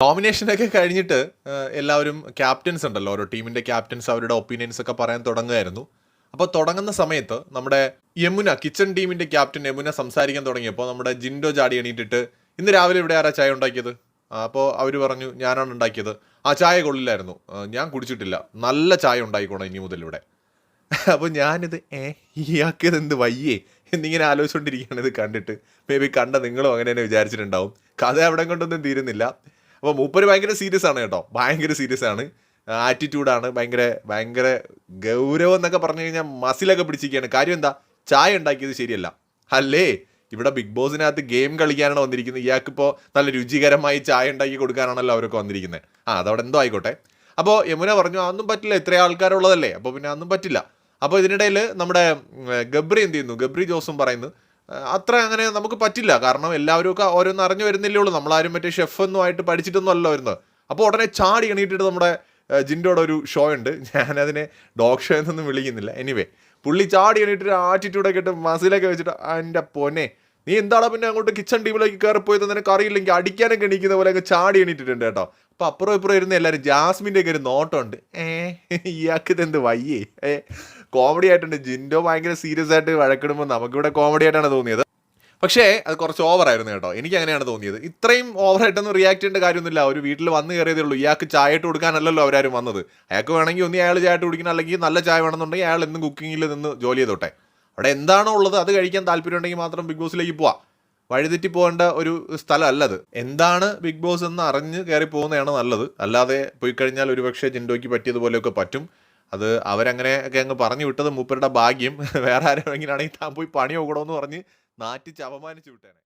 നോമിനേഷനൊക്കെ കഴിഞ്ഞിട്ട് എല്ലാവരും ക്യാപ്റ്റൻസ് ഉണ്ടല്ലോ, ഓരോ ടീമിൻ്റെ ക്യാപ്റ്റൻസ് അവരുടെ ഒപ്പീനിയൻസ് ഒക്കെ പറയാൻ തുടങ്ങുമായിരുന്നു. അപ്പോൾ തുടങ്ങുന്ന സമയത്ത് നമ്മുടെ യമുന, കിച്ചൺ ടീമിൻ്റെ ക്യാപ്റ്റൻ യമുന സംസാരിക്കാൻ തുടങ്ങിയപ്പോൾ നമ്മുടെ ജിൻഡോ ചാടി എണീറ്റിട്ട്, ഇന്ന് രാവിലെ ഇവിടെ ആരാ ചായ ഉണ്ടാക്കിയത്? അപ്പോൾ അവർ പറഞ്ഞു ഞാനാണ് ഉണ്ടാക്കിയത്. ആ ചായ കൊള്ളില്ലായിരുന്നു, ഞാൻ കുടിച്ചിട്ടില്ല, നല്ല ചായ ഉണ്ടായിക്കോണം ഇനി മുതൽ ഇവിടെ. അപ്പോൾ ഞാനിത് ഇയാക്കിയത് എന്ത് വയ്യേ എന്നിങ്ങനെ ആലോചിച്ചുകൊണ്ടിരിക്കുകയാണ് ഇത് കണ്ടിട്ട്. മേ ബി കണ്ട നിങ്ങളും അങ്ങനെ തന്നെ വിചാരിച്ചിട്ടുണ്ടാവും. കഥ അവിടെ കൊണ്ടൊന്നും തീരുന്നില്ല. അപ്പോൾ മൂപ്പര് ഭയങ്കര സീരിയസ് ആണ് കേട്ടോ, ഭയങ്കര സീരിയസ് ആണ്, ആറ്റിറ്റ്യൂഡാണ്, ഭയങ്കര ഭയങ്കര ഗൗരവം എന്നൊക്കെ പറഞ്ഞു കഴിഞ്ഞാൽ മസിലൊക്കെ പിടിച്ചിരിക്കുകയാണ്. കാര്യം എന്താ, ചായ ഉണ്ടാക്കിയത് ശരിയല്ല അല്ലേ? ഇവിടെ ബിഗ് ബോസിനകത്ത് ഗെയിം കളിക്കാനാണ് വന്നിരിക്കുന്നത്. ഇയാൾക്കിപ്പോൾ നല്ല രുചികരമായി ചായ ഉണ്ടാക്കി കൊടുക്കാനാണല്ലോ അവരൊക്കെ വന്നിരിക്കുന്നത്. അതവിടെ എന്തോ ആയിക്കോട്ടെ. അപ്പോൾ യമുന പറഞ്ഞു അതൊന്നും പറ്റില്ല, ഇത്രയും ആൾക്കാരുള്ളതല്ലേ, അപ്പോൾ പിന്നെ അതൊന്നും പറ്റില്ല. അപ്പോൾ ഇതിനിടയിൽ നമ്മുടെ ഗബ്രി എന്ത് ചെയ്യുന്നു, ഗബ്രി ജോസും പറയുന്നു അത്ര അങ്ങനെ നമുക്ക് പറ്റില്ല, കാരണം എല്ലാവരും ഒക്കെ ഓരോന്ന് അറിഞ്ഞു വരുന്നില്ലേ ഉള്ളൂ, നമ്മളാരും മറ്റേ ഷെഫൊന്നും ആയിട്ട് പഠിച്ചിട്ടൊന്നും അല്ല വരുന്നത്. അപ്പോൾ ഉടനെ ചാടി എണീറ്റിട്ട് നമ്മുടെ ജിൻഡോയുടെ ഒരു ഷോ ഉണ്ട്, ഞാനതിനെ ഡോഗ് ഷോ എന്നൊന്നും വിളിക്കുന്നില്ല. എനിവേ പുള്ളി ചാടി എണീറ്റിട്ട് ആറ്റിറ്റ്യൂഡൊക്കെ ഇട്ട് മസിലൊക്കെ വെച്ചിട്ട് എൻ്റെ പൊന്നെ നീ എന്താണ് പിന്നെ അങ്ങോട്ട് കിച്ചൺ ടീമിലേക്ക് കയറിപ്പോയത് നിനക്ക് അറിയില്ലെങ്കിൽ അടിക്കാനൊക്കെ എണീക്കുന്ന പോലെയൊക്കെ ചാടി എണീറ്റിട്ടുണ്ട് കേട്ടോ. അപ്പോൾ അപ്പുറം ഇപ്പുറം ഇരുന്ന് എല്ലാവരും ജാസ്മിൻ്റെ ഒക്കെ ഒരു നോട്ടമുണ്ട്, ഇയാൾക്ക് ഇതെന്ത് വയ്യേ, കോമഡി ആയിട്ടുണ്ട്. ജിൻഡോ ഭയങ്കര സീരിയസ് ആയിട്ട് വഴക്കിടുമ്പോൾ നമുക്കിവിടെ കോമഡി ആയിട്ടാണ് തോന്നിയത്. പക്ഷേ അത് കുറച്ച് ഓവറായിരുന്നു കേട്ടോ, എനിക്ക് അങ്ങനെയാണ് തോന്നിയത്. ഇത്രയും ഓവറായിട്ടൊന്നും റിയാക്ട് ചെയ്യേണ്ട കാര്യമൊന്നുമില്ല. ഒരു വീട്ടിൽ വന്ന് കയറിയതേ ഉള്ളൂ, ഇയാൾക്ക് ചായ ഇട്ട് കൊടുക്കാനല്ലല്ലോ അവരാരും വന്നത്. അയാൾക്ക് വേണമെങ്കിൽ ഒന്നി അയാൾ ചായ ഇട്ട് കുടിക്കണം, അല്ലെങ്കിൽ നല്ല ചായ വേണമെന്നുണ്ടെങ്കിൽ അയാൾ എന്നും കുക്കിങ്ങിൽ നിന്ന് ജോലി ചെയ്തോട്ടെ. അവിടെ എന്താണോ ഉള്ളത് അത് കഴിക്കാൻ താല്പര്യം ഉണ്ടെങ്കിൽ മാത്രം ബിഗ് ബോസിലേക്ക് പോവാം. വഴിതെറ്റി പോകേണ്ട ഒരു സ്ഥലം അല്ലത്. എന്താണ് ബിഗ് ബോസ് എന്ന് അറിഞ്ഞ് കയറി പോകുന്നതാണ് നല്ലത്. അല്ലാതെ പോയി കഴിഞ്ഞാൽ ഒരുപക്ഷെ ജിൻഡോയ്ക്ക് പറ്റിയതുപോലെയൊക്കെ പറ്റും. അത് അവരങ്ങനെയൊക്കെ അങ്ങ് പറഞ്ഞു വിട്ടത് മൂപ്പരുടെ ഭാഗ്യം. വേറെ ആരെങ്കിലാണെങ്കിൽ താൻ പോയി പണി നോക്കണമെന്ന് പറഞ്ഞ് നാറ്റിച്ച് അപമാനിച്ചു വിട്ടേനെ.